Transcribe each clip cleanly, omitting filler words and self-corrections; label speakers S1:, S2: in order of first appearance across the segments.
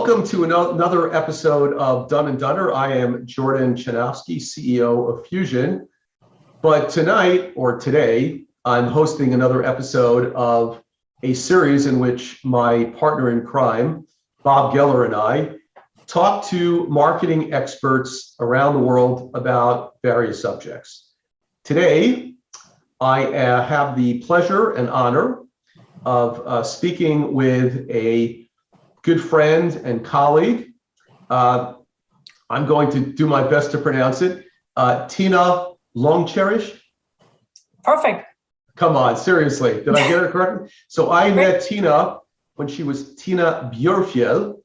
S1: Welcome to another episode of Done and Dunner. I am Jordan Chanofsky, CEO of Fusion. But tonight, or today, I'm hosting another episode of a series in which my partner in crime, Bob Geller, and I talk to marketing experts around the world about various subjects. Today, I have the pleasure and honor of speaking with a good friend and colleague. I'm going to do my best to pronounce it. Tina Loncaric.
S2: Perfect.
S1: Come on, seriously, did I get it correctly? So I met Tina when she was Tina Björfjell,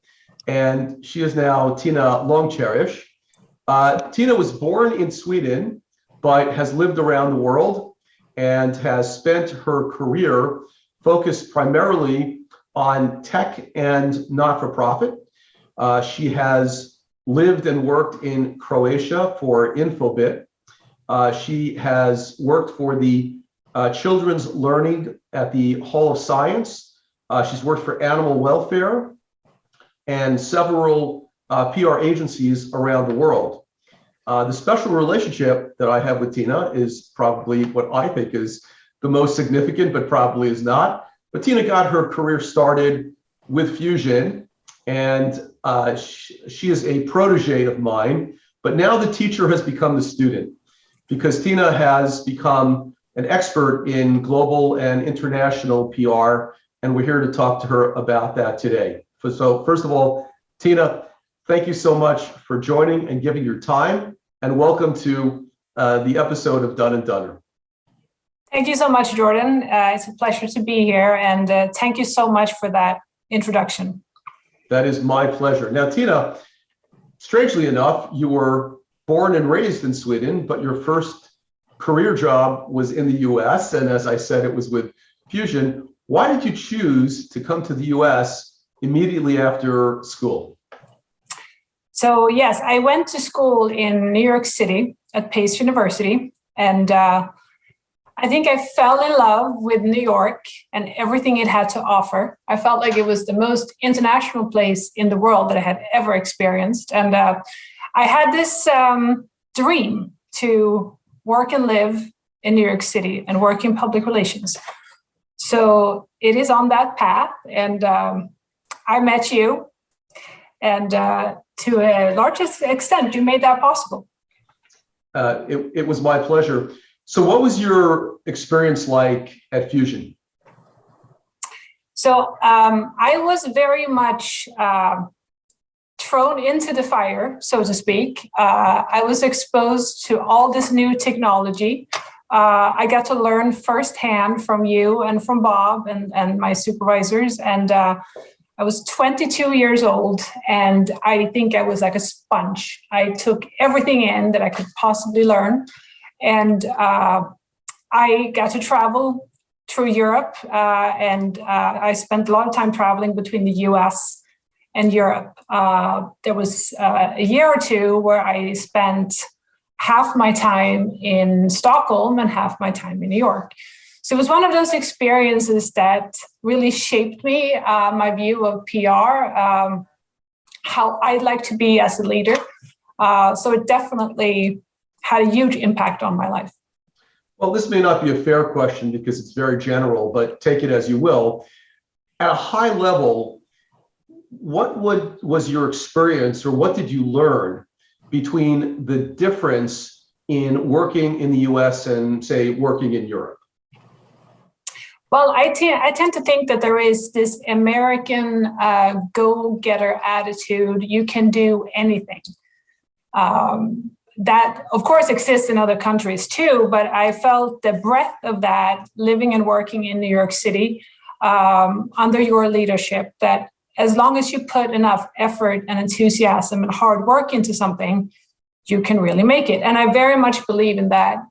S1: and she is now Tina Loncaric. Tina was born in Sweden, but has lived around the world and has spent her career focused primarily on tech and not-for-profit. She has lived and worked in Croatia for Infobit. She has worked for the Children's Learning at the Hall of Science. She's worked for Animal Welfare and several PR agencies around the world. The special relationship that I have with Tina is probably what I think is the most significant, but probably is not. But Tina got her career started with Fusion, and she is a protege of mine. But now the teacher has become the student, because Tina has become an expert in global and international PR, and we're here to talk to her about that today. So first of all, Tina, thank you so much for joining and giving your time, and welcome to the episode of Done and Dunner.
S2: Thank you so much, Jordan. It's a pleasure to be here, and thank you so much for that introduction.
S1: That is my pleasure. Now, Tina, strangely enough, you were born and raised in Sweden, but your first career job was in the US, and as I said, it was with Fusion. Why did you choose to come to the US immediately after school?
S2: So yes, I went to school in New York City at Pace University, and I think I fell in love with New York and everything it had to offer. I felt like it was the most international place in the world that I had ever experienced. And I had this dream to work and live in New York City and work in public relations. So it is on that path. And I met you. And to a large extent, you made that possible.
S1: It was my pleasure. So what was your experience like at Fusion?
S2: So I was very much thrown into the fire, so to speak. I was exposed to all this new technology. I got to learn firsthand from you and from Bob and my supervisors. And I was 22 years old, and I think I was like a sponge. I took everything in that I could possibly learn. And I got to travel through Europe, and I spent a lot of time traveling between the US and Europe. There was a year or two where I spent half my time in Stockholm and half my time in New York. So it was one of those experiences that really shaped me, my view of PR, how I'd like to be as a leader. So it definitely had a huge impact on my life.
S1: Well, this may not be a fair question because it's very general, but take it as you will. At a high level, what was your experience, or what did you learn between the difference in working in the US and, say, working in Europe?
S2: Well, I tend to think that there is this American go-getter attitude. You can do anything. That, of course, exists in other countries too, but I felt the breadth of that living and working in New York City under your leadership, that as long as you put enough effort and enthusiasm and hard work into something, you can really make it. And I very much believe in that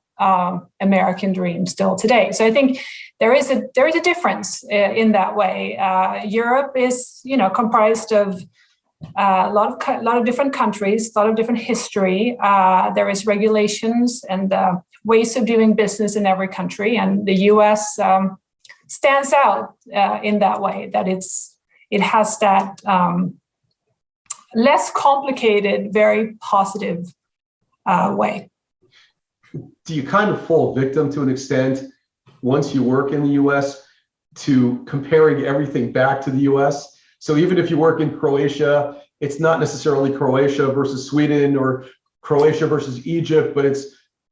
S2: American dream still today. So I think there is a difference in that way. Europe is, comprised of a lot of different countries, a lot of different history. There is regulations and ways of doing business in every country, and the U.S. Stands out in that way, that it has that less complicated, very positive way.
S1: Do you kind of fall victim to an extent once you work in the US to comparing everything back to the US? So even if you work in Croatia, it's not necessarily Croatia versus Sweden or Croatia versus Egypt, but it's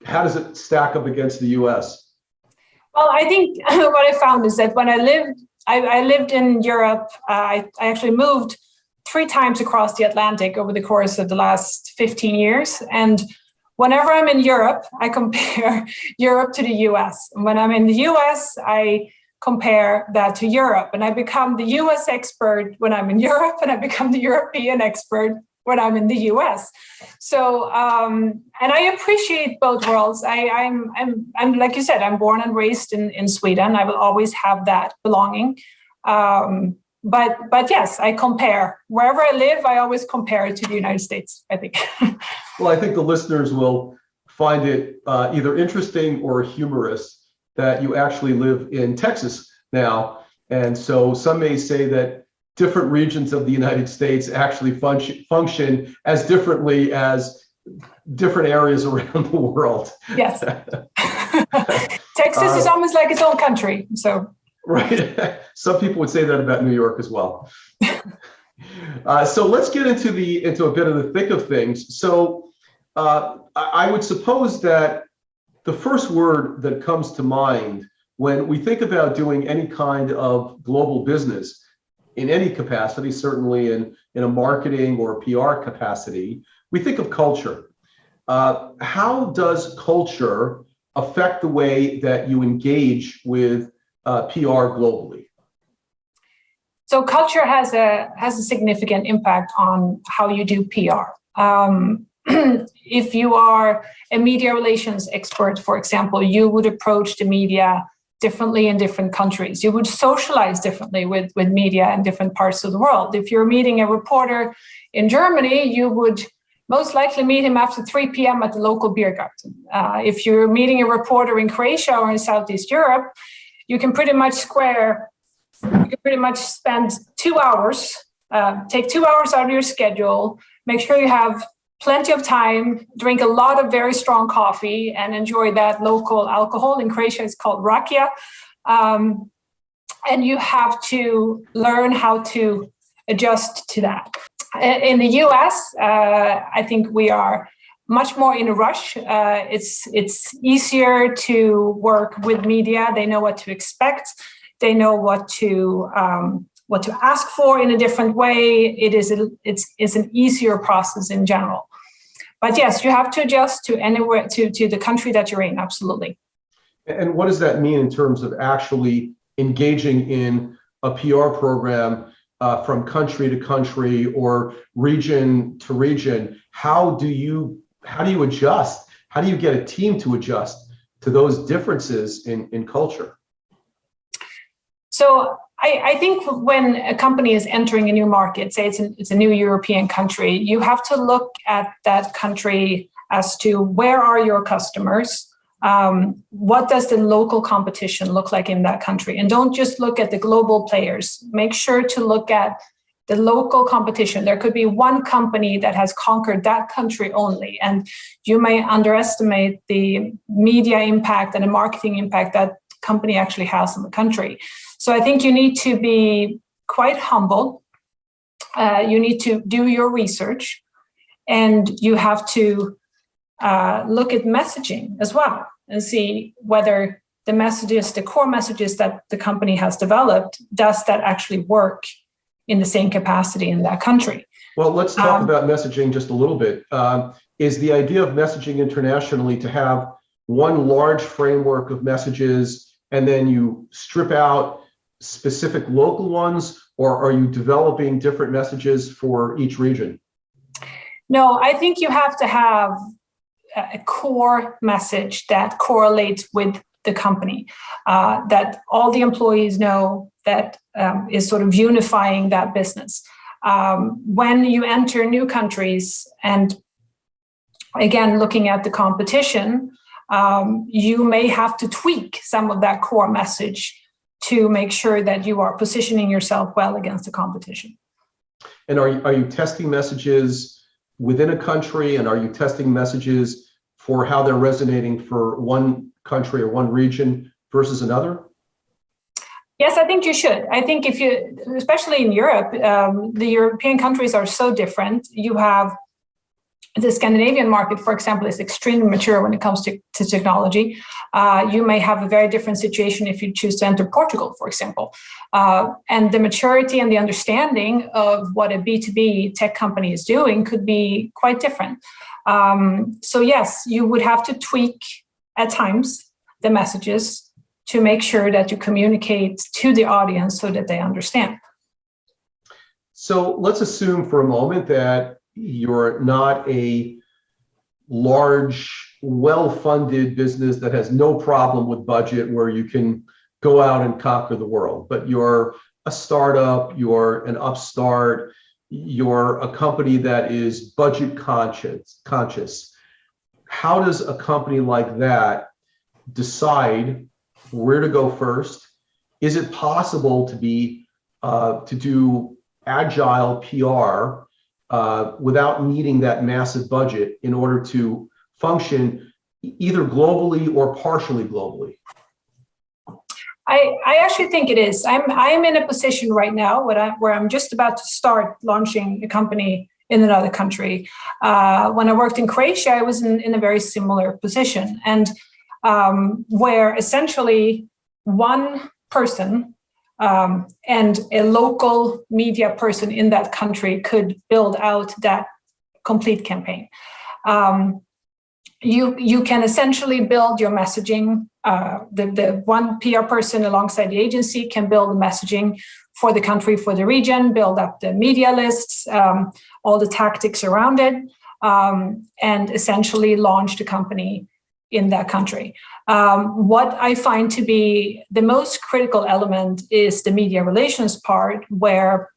S1: how does it stack up against the US?
S2: Well, I think what I found is that when I lived in Europe, I actually moved 3 times across the Atlantic over the course of the last 15 years. And whenever I'm in Europe, I compare Europe to the US. And when I'm in the US, I compare that to Europe. And I become the US expert when I'm in Europe, and I become the European expert when I'm in the US. So, and I appreciate both worlds. I'm like you said, I'm born and raised in Sweden. I will always have that belonging. But yes, I compare. Wherever I live, I always compare it to the United States, I think.
S1: Well, I think the listeners will find it either interesting or humorous that you actually live in Texas now. And so some may say that different regions of the United States actually function as differently as different areas around the world.
S2: Yes. Texas is almost like its own country. So.
S1: Right. Some people would say that about New York as well. So let's get into a bit of the thick of things. So I would suppose that the first word that comes to mind when we think about doing any kind of global business in any capacity, certainly in a marketing or PR capacity, we think of culture. How does culture affect the way that you engage with PR globally?
S2: So culture has a significant impact on how you do PR. If you are a media relations expert, for example, you would approach the media differently in different countries. You would socialize differently with media in different parts of the world. If you're meeting a reporter in Germany, you would most likely meet him after 3 p.m. at the local beer garden. If you're meeting a reporter in Croatia or in Southeast Europe, you can pretty much spend 2 hours, take 2 hours out of your schedule, make sure you have plenty of time, drink a lot of very strong coffee, and enjoy that local alcohol. In Croatia, it's called rakia. And you have to learn how to adjust to that. In the US, I think we are much more in a rush. It's easier to work with media. They know what to expect. They know what to ask for in a different way. It's an easier process in general. But yes, you have to adjust to anywhere to the country that you're in. Absolutely.
S1: And what does that mean in terms of actually engaging in a PR program from country to country or region to region? How do you adjust? How do you get a team to adjust to those differences in culture?
S2: So I think when a company is entering a new market, say it's a new European country, you have to look at that country as to where are your customers, what does the local competition look like in that country, and don't just look at the global players. Make sure to look at the local competition. There could be one company that has conquered that country only, and you may underestimate the media impact and the marketing impact that company actually has in the country. So I think you need to be quite humble. You need to do your research, and you have to look at messaging as well and see whether the messages, the core messages that the company has developed, does that actually work in the same capacity in that country?
S1: Well, let's talk about messaging just a little bit. Is the idea of messaging internationally to have one large framework of messages and then you strip out specific local ones, or are you developing different messages for each region?
S2: No, I think you have to have a core message that correlates with the company, that all the employees know, that is sort of unifying that business. When you enter new countries, and again, looking at the competition, you may have to tweak some of that core message to make sure that you are positioning yourself well against the competition.
S1: And are you testing messages within a country, and are you testing messages for how they're resonating for one country or one region versus another?
S2: Yes, I think you should. I think if you, especially in Europe, the European countries are so different. You have the Scandinavian market, for example, is extremely mature when it comes to technology. You may have a very different situation if you choose to enter Portugal, for example. And the maturity and the understanding of what a B2B tech company is doing could be quite different. So yes, you would have to tweak at times the messages to make sure that you communicate to the audience so that they understand.
S1: So let's assume for a moment that you're not a large, well-funded business that has no problem with budget where you can go out and conquer the world, but you're a startup, you're an upstart, you're a company that is budget conscious. How does a company like that decide where to go first? Is it possible to do agile PR without needing that massive budget in order to function either globally or partially globally?
S2: I actually think it is. I'm in a position right now where I'm just about to start launching a company in another country. When I worked in Croatia, I was in a very similar position, and where essentially one person and a local media person in that country could build out that complete campaign. You can essentially build your messaging. The one PR person alongside the agency can build the messaging for the country, for the region, build up the media lists, all the tactics around it, and essentially launch the company in that country. What I find to be the most critical element is the media relations part, where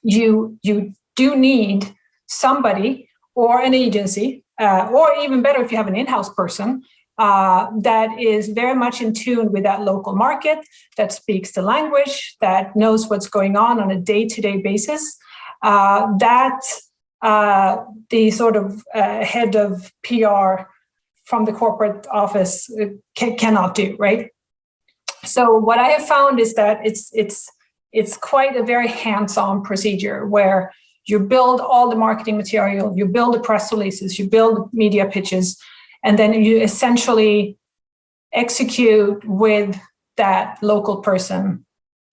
S2: you do need somebody or an agency, or even better if you have an in-house person, that is very much in tune with that local market, that speaks the language, that knows what's going on a day-to-day basis, that the sort of head of PR from the corporate office cannot do, right? So what I have found is that it's quite a very hands-on procedure where you build all the marketing material, you build the press releases, you build media pitches, and then you essentially execute with that local person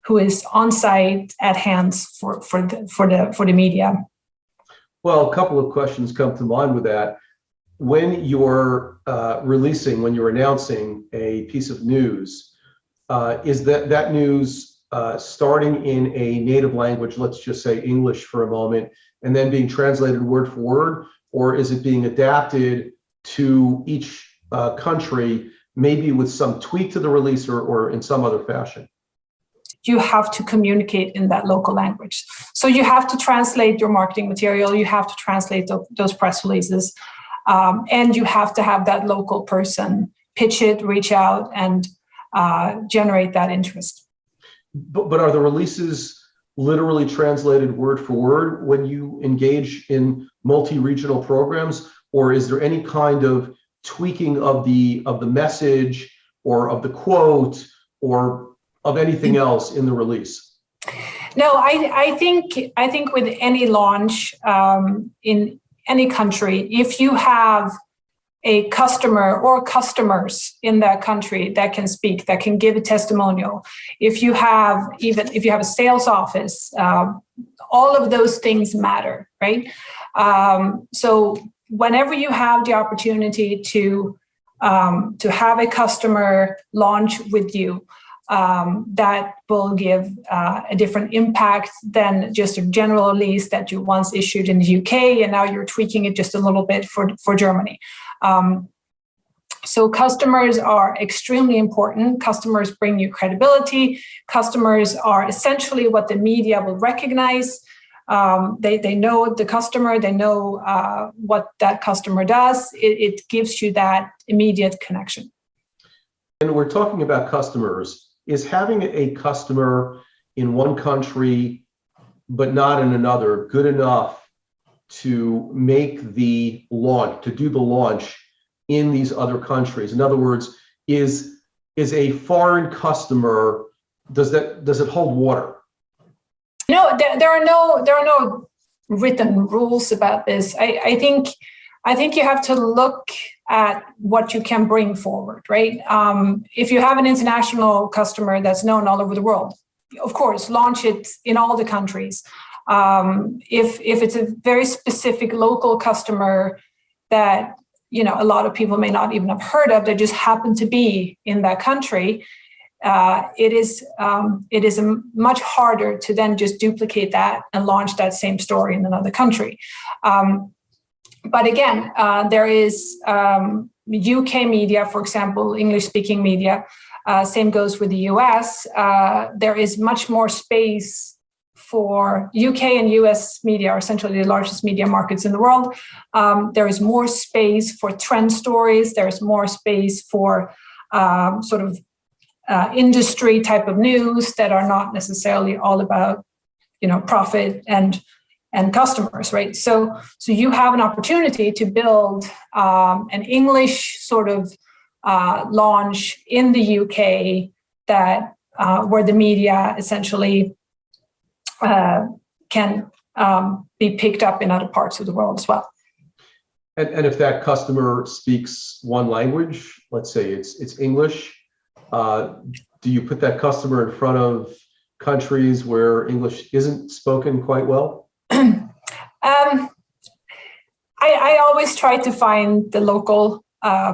S2: who is on site at hands for the media.
S1: Well, a couple of questions come to mind with that. When you're when you're announcing a piece of news, is that news starting in a native language, let's just say English for a moment, and then being translated word for word, or is it being adapted to each country, maybe with some tweak to the release or in some other fashion?
S2: You have to communicate in that local language. So you have to translate your marketing material, you have to translate those press releases, and you have to have that local person pitch it, reach out, and generate that interest.
S1: But are the releases literally translated word for word when you engage in multi-regional programs, or is there any kind of tweaking of the message or of the quote or of anything else in the release?
S2: No, I think with any launch in any country, if you have a customer or customers in that country that can speak, that can give a testimonial, if you have a sales office, all of those things matter, right? So whenever you have the opportunity to have a customer launch with you, that will give a different impact than just a general release that you once issued in the UK and now you're tweaking it just a little bit for Germany. So customers are extremely important. Customers bring you credibility. Customers are essentially what the media will recognize. They know the customer, they know what that customer does. It gives you that immediate connection.
S1: And we're talking about customers. Is having a customer in one country but not in another, good enough to make the launch, to do the launch in these other countries? In other words, is a foreign customer, does it hold water?
S2: No, there are no written rules about this. I think you have to look at what you can bring forward, right? If you have an international customer that's known all over the world, of course, launch it in all the countries. If it's a very specific local customer that a lot of people may not even have heard of, that just happen to be in that country, it is much harder to then just duplicate that and launch that same story in another country. But again, there is UK media, for example, English-speaking media. Same goes with the US. There is much more space for UK and US media, are essentially the largest media markets in the world. There is more space for trend stories. There's more space for sort of industry type of news that are not necessarily all about, profit and customers, right? So you have an opportunity to build an English sort of launch in the UK that where the media essentially can be picked up in other parts of the world as well.
S1: And if that customer speaks one language, let's say it's English, do you put that customer in front of countries where English isn't spoken quite well?
S2: I always try to find the local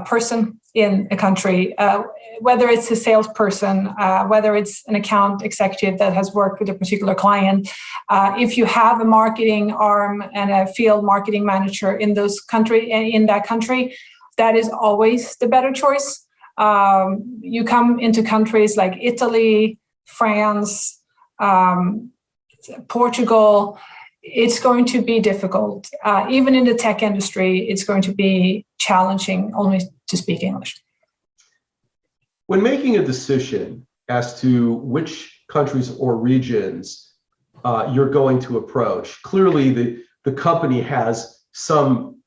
S2: person in a country, whether it's a salesperson, whether it's an account executive that has worked with a particular client. If you have a marketing arm and a field marketing manager in that country, that is always the better choice. You come into countries like Italy, France, Portugal, it's going to be difficult. Even in the tech industry, it's going to be challenging only to speak English.
S1: When making a decision as to which countries or regions you're going to approach, clearly the company has some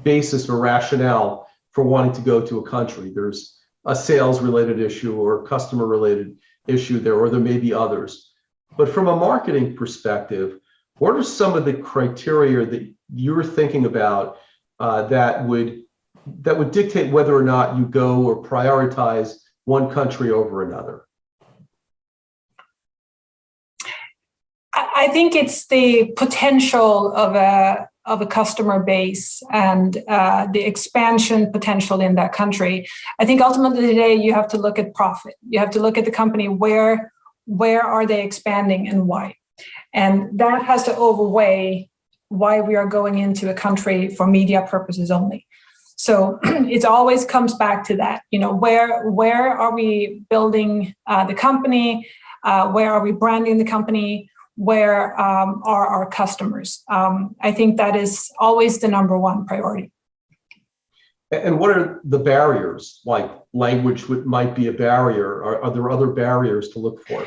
S1: basis or rationale for wanting to go to a country. There's a sales-related issue or customer-related issue there, or there may be others. But from a marketing perspective, what are some of the criteria that you're thinking about that would dictate whether or not you go or prioritize one country over another?
S2: I think it's the potential of a customer base and the expansion potential in that country. I think ultimately today you have to look at profit. You have to look at the company, where are they expanding and why? And that has to overweigh why we are going into a country for media purposes only. So it always comes back to that, where are we building the company? Where are we branding the company? Where are our customers? I think that is always the number one priority.
S1: And what are the barriers? Like language might be a barrier. Are there other barriers to look for?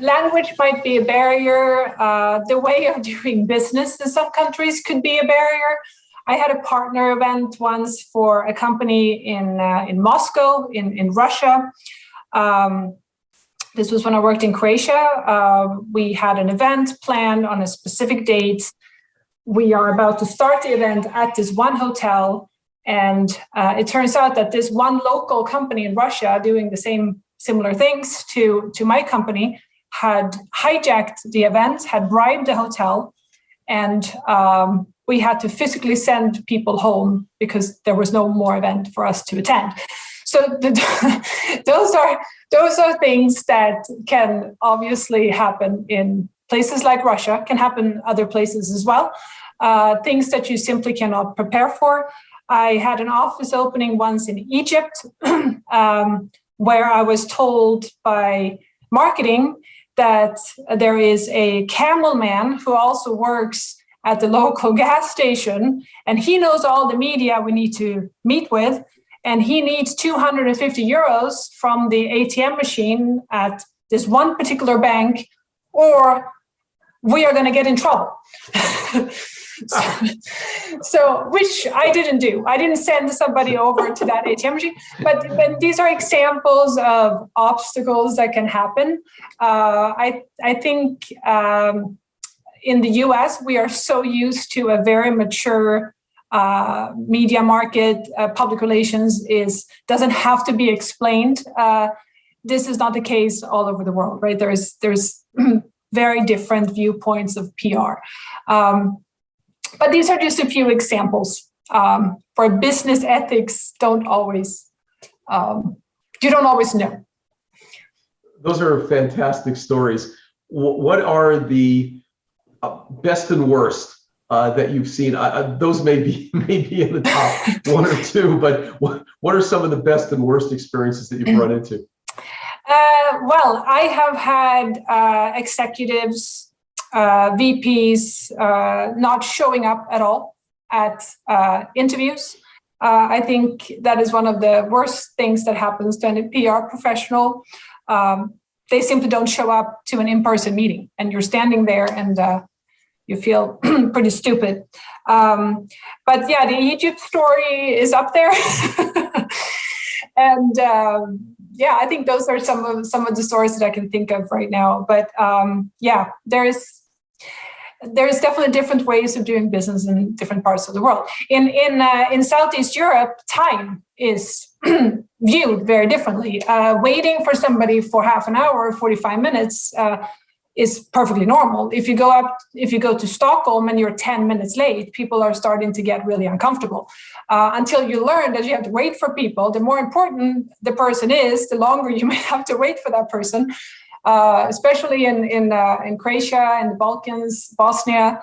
S2: Language might be a barrier. The way of doing business in some countries could be a barrier. I had a partner event once for a company in Moscow, in Russia. This was when I worked in Croatia. We had an event planned on a specific date. We are about to start the event at this one hotel. And it turns out that this one local company in Russia doing the similar things to my company had hijacked the event, had bribed the hotel, and we had to physically send people home because there was no more event for us to attend. So those are things that can obviously happen in places like Russia, can happen other places as well. Things that you simply cannot prepare for. I had an office opening once in Egypt, where I was told by marketing that there is a camel man who also works at the local gas station, and he knows all the media we need to meet with, and he needs 250 euros from the ATM machine at this one particular bank, or we are going to get in trouble. So, which I didn't do. I didn't send somebody over to that ATM machine. But these are examples of obstacles that can happen. I think in the US, we are so used to a very mature media market. Public relations doesn't have to be explained. This is not the case all over the world, right? There's very different viewpoints of PR. But these are just a few examples. For business ethics, you don't always know.
S1: Those are fantastic stories. What are the best and worst that you've seen? Those may be in the top one or two, but what are some of the best and worst experiences that you've run into?
S2: Well, I have had executives, VPs not showing up at all at interviews. I think that is one of the worst things that happens to any PR professional. They simply don't show up to an in-person meeting, and you're standing there and you feel pretty stupid. But yeah, the Egypt story is up there. And yeah, I think those are some of the stories that I can think of right now. But yeah, there's definitely different ways of doing business in different parts of the world. In Southeast Europe, time is viewed very differently. Waiting for somebody for half an hour, 45 minutes, is perfectly normal. If you go to Stockholm and you're 10 minutes late, people are starting to get really uncomfortable. Until you learn that you have to wait for people, the more important the person is, the longer you may have to wait for that person. Especially in Croatia and the Balkans, Bosnia,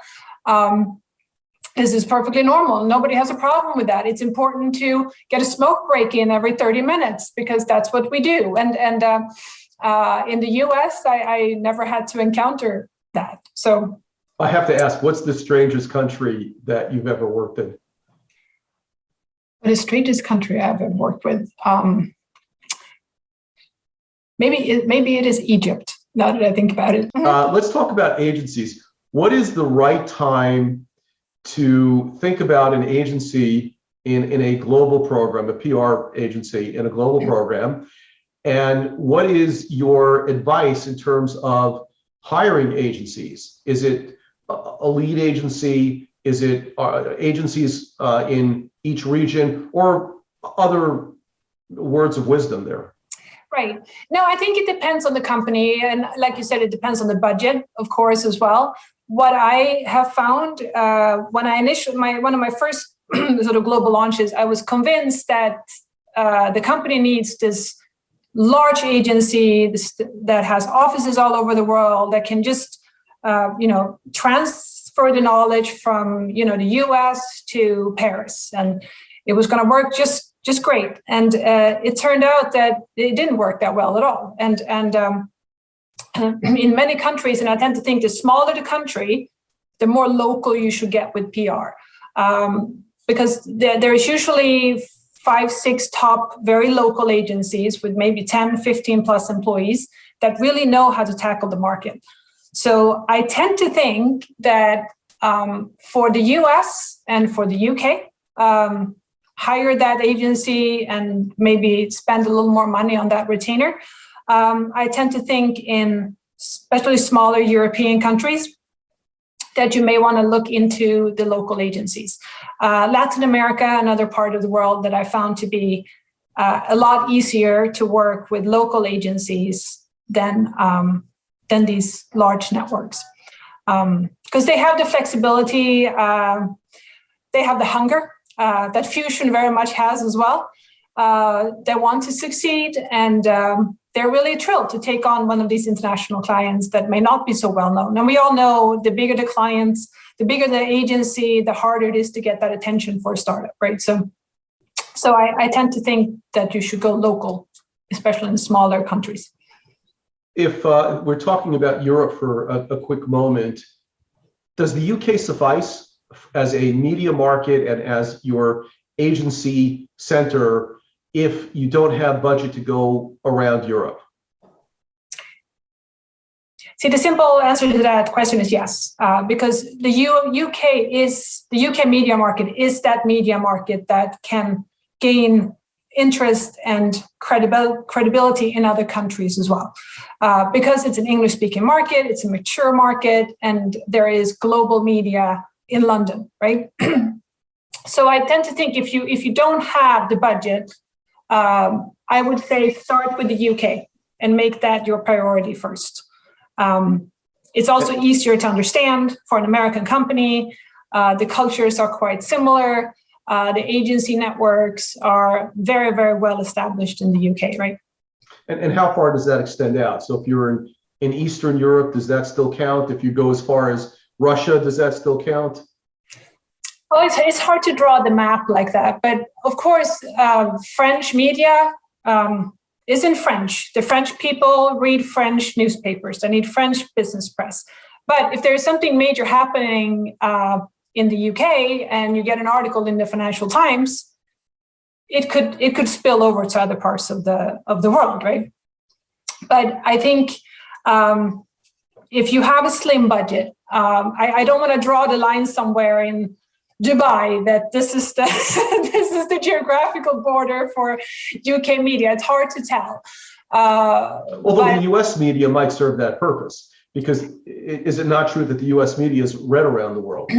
S2: this is perfectly normal. Nobody has a problem with that. It's important to get a smoke break in every 30 minutes because that's what we do. And in the US, I never had to encounter that. So
S1: I have to ask, what's the strangest country that you've ever worked in?
S2: The strangest country I've ever worked with. Maybe it is Egypt, now that I think about it.
S1: Let's talk about agencies. What is the right time to think about an agency in a global program, a PR agency in a global program? And what is your advice in terms of hiring agencies? Is it a lead agency? Is it agencies in each region, or other words of wisdom there?
S2: Right. No, I think it depends on the company. And like you said, it depends on the budget, of course, as well. What I have found when I initially, one of my first sort of global launches, I was convinced that the company needs this large agency that has offices all over the world that can just, transfer the knowledge from, the US to Paris. And it was going to work just great. And it turned out that it didn't work that well at all. And in many countries, and I tend to think the smaller the country, the more local you should get with PR. Because there's usually 5-6 top very local agencies with maybe 10, 15 plus employees that really know how to tackle the market. So I tend to think that for the US and for the UK, hire that agency and maybe spend a little more money on that retainer. I tend to think in especially smaller European countries that you may want to look into the local agencies. Latin America, another part of the world that I found to be a lot easier to work with local agencies than these large networks. Because they have the flexibility, they have the hunger that Fusion very much has as well. They want to succeed, and they're really thrilled to take on one of these international clients that may not be so well known. And we all know the bigger the clients, the bigger the agency, the harder it is to get that attention for a startup, right? So I tend to think that you should go local, especially in smaller countries.
S1: If we're talking about Europe for a quick moment, does the UK suffice as a media market and as your agency center if you don't have budget to go around Europe?
S2: See, the simple answer to that question is yes, because the UK media market is that media market that can gain interest and credibility in other countries as well, because it's an English-speaking market, it's a mature market, and there is global media in London, right? So I tend to think if you don't have the budget, I would say start with the UK and make that your priority first. It's also easier to understand for an American company. The cultures are quite similar. The agency networks are very, very well established in the UK, right?
S1: And how far does that extend out? So if you're in Eastern Europe, does that still count? If you go as far as Russia, does that still count?
S2: Well, it's hard to draw the map like that. But of course, French media is in French. The French people read French newspapers. They need French business press. But if there's something major happening in the UK and you get an article in the Financial Times, it could spill over to other parts of the world, right? But I think if you have a slim budget, I don't want to draw the line somewhere in Dubai that this is the this is the geographical border for UK media. It's hard to tell.
S1: Although the US media might serve that purpose, because is it not true that the US media is read around the world?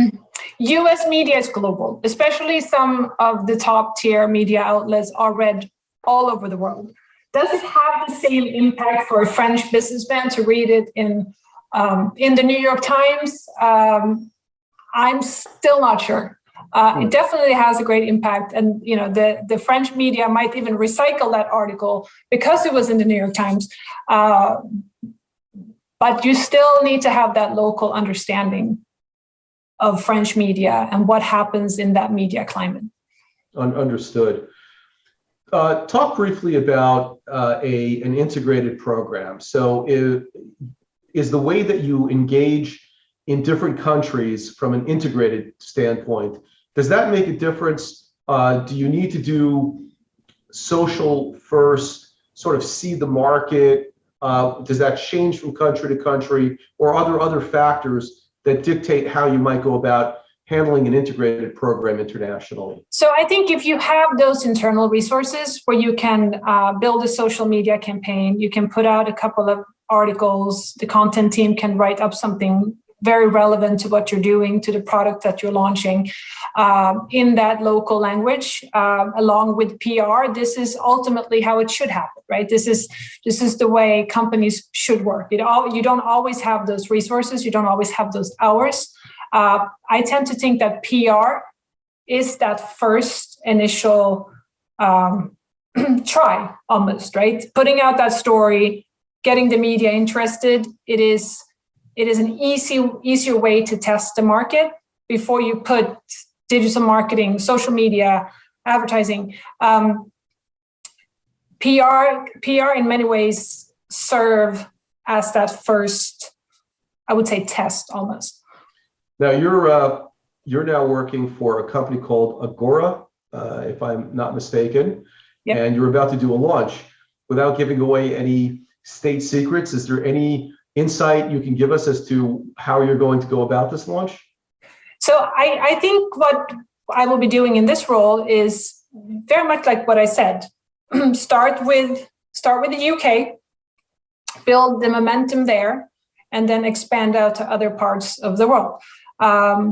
S2: US media is global, especially some of the top tier media outlets are read all over the world. Does it have the same impact for a French businessman to read it in the New York Times? I'm still not sure. It definitely has a great impact, and the French media might even recycle that article because it was in the New York Times. But you still need to have that local understanding of French media and what happens in that media climate.
S1: Understood. Talk briefly about an integrated program. So is the way that you engage in different countries from an integrated standpoint, does that make a difference? Do you need to do social first, sort of see the market? Does that change from country to country, or are there other factors that dictate how you might go about handling an integrated program internationally?
S2: So I think if you have those internal resources where you can build a social media campaign, you can put out a couple of articles, the content team can write up something very relevant to what you're doing, to the product that you're launching in that local language, along with PR. This is ultimately how it should happen, right? This is the way companies should work. You don't always have those resources. You don't always have those hours. I tend to think that PR is that first initial try almost, right? Putting out that story, getting the media interested. It is an easier way to test the market before you put digital marketing, social media, advertising. PR in many ways serve as that first, I would say, test almost.
S1: Now you're now working for a company called Agora, if I'm not mistaken,
S2: yep.
S1: And you're about to do a launch. Without giving away any state secrets, is there any insight you can give us as to how you're going to go about this launch?
S2: So I think what I will be doing in this role is very much like what I said. Start with the UK, build the momentum there, and then expand out to other parts of the world.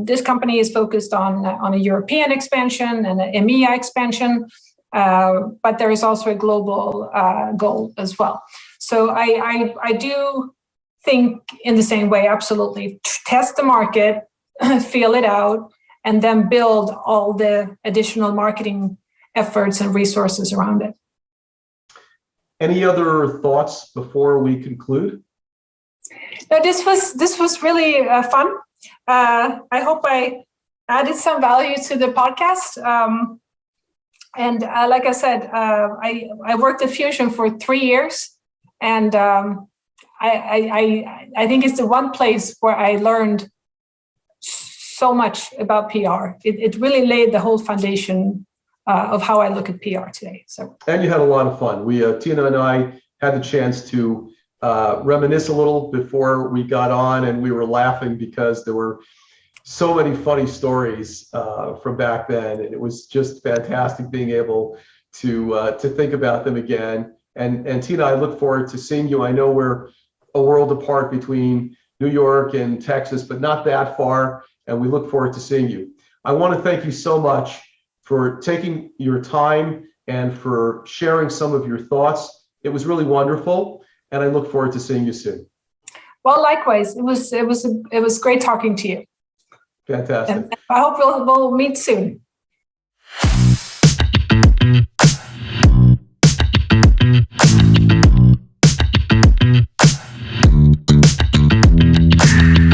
S2: This company is focused on a European expansion and an EMEA expansion, but there is also a global goal as well. So I do think in the same way, absolutely. Test the market, feel it out, and then build all the additional marketing efforts and resources around it.
S1: Any other thoughts before we conclude?
S2: No, this was really fun. I hope I added some value to the podcast. And like I said, I worked at Fusion for 3 years, and I think it's the one place where I learned so much about PR. It really laid the whole foundation of how I look at PR today. So.
S1: And you had a lot of fun. Tina and I had the chance to reminisce a little before we got on, and we were laughing because there were so many funny stories from back then, and it was just fantastic being able to think about them again. And Tina, I look forward to seeing you. I know we're a world apart between New York and Texas, but not that far, and we look forward to seeing you. I want to thank you so much for taking your time and for sharing some of your thoughts. It was really wonderful, and I look forward to seeing you soon.
S2: Well, likewise, it was great talking to you.
S1: Fantastic.
S2: And I hope we'll meet soon.